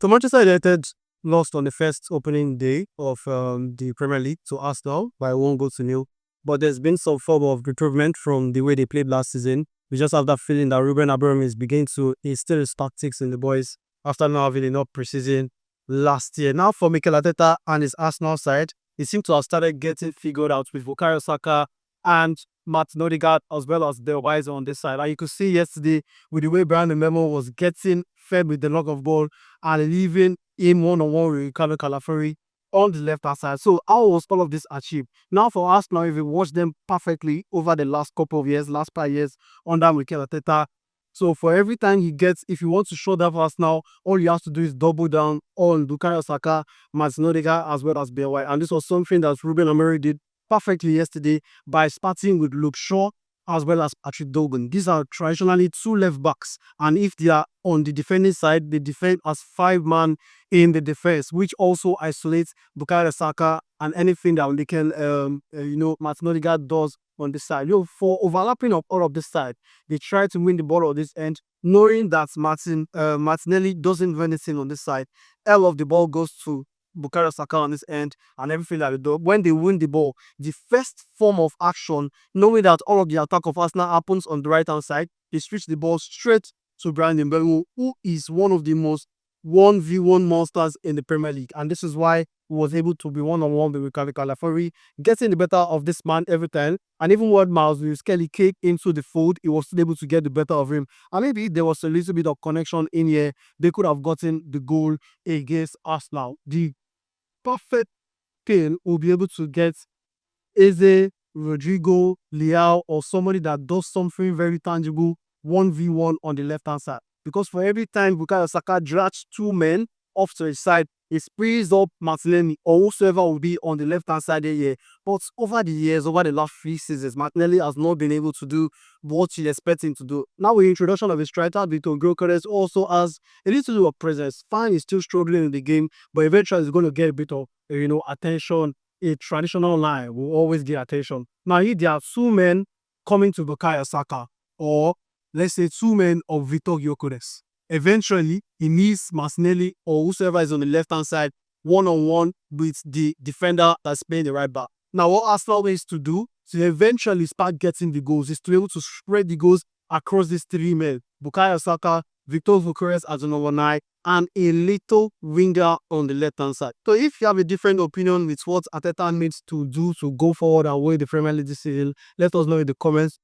So Manchester United lost on the first opening day of the Premier League to Arsenal by 1 goal to 0. But there's been some form of improvement from the way they played last season. We just have that feeling that Ruben Amorim is beginning to instill his tactics in the boys after not having enough preseason last year. Now for Mikel Arteta and his Arsenal side, he seems to have started getting figured out with Bukayo Saka and Matt Odegaard as well as the wise on this side. And you could see yesterday with the way Brian Memo was getting fed with the knock of ball and leaving him one-on-one with Ricardo Calafari on the left-hand side. So how was all of this achieved? Now for Arsenal, if you watch them perfectly over the last couple of years, last 5 years under Mikel Arteta, so for every time he gets, if you want to show that for Arsenal, all you have to do is double down on Bukayo Saka, Martin Odegaard, as well as BLY. And this was something that Ruben Amorim did perfectly yesterday by starting with Luke Shaw as well as Patrick Dogan. These are traditionally two left backs, and if they are on the defending side, they defend as 5-man in the defense, which also isolates Bukayo Saka and anything that they can, Martin Odegaard does on this side. For overlapping of all of this side, they try to win the ball on this end, knowing that Martinelli doesn't do anything on this side. All of the ball goes to Bukayo Saka on this end and everything that they do. When they win the ball, the first form of action, knowing that all of the attack of Arsenal happens on the right-hand side, they switch the ball straight to Brian Mbeumo, who is one of the most 1v1 monsters in the Premier League. And this is why he was able to be one-on-one with Ricardo Calafari, getting the better of this man every time. And even when Miles Kelly came into the fold, he was still able to get the better of him. And maybe there was a little bit of connection in here. They could have gotten the goal against Arsenal. The perfect thing will be able to get Eze, Rodrigo, Leao, or somebody that does something very tangible 1v1 on the left-hand side. Because for every time Bukayo Saka drags 2 men off to his side, it frees up Martinelli or whosoever will be on the left-hand side here. But over the years, over the last 3 seasons, Martinelli has not been able to do what you expect him to do. Now with the introduction of his striker, Vitor Gyökeres also has a little bit of presence. Fine, he's still struggling in the game, but eventually he's going to get a bit of, attention. A traditional line will always get attention. Now, if there are 2 men coming to Bukayo Saka, or let's say 2 men of Vitor Gyökeres, eventually he needs Martinelli or whoever is on the left-hand side one-on-one with the defender that's playing the right back. Now, what Arsenal needs to do to eventually start getting the goals is to be able to spread the goals across these 3 men: Bukayo Saka, Vitor Gyökeres as a number 9, and a little winger on the left-hand side. So if you have a different opinion with what Arteta needs to do to go forward and win the Premier League this season, let us know in the comments.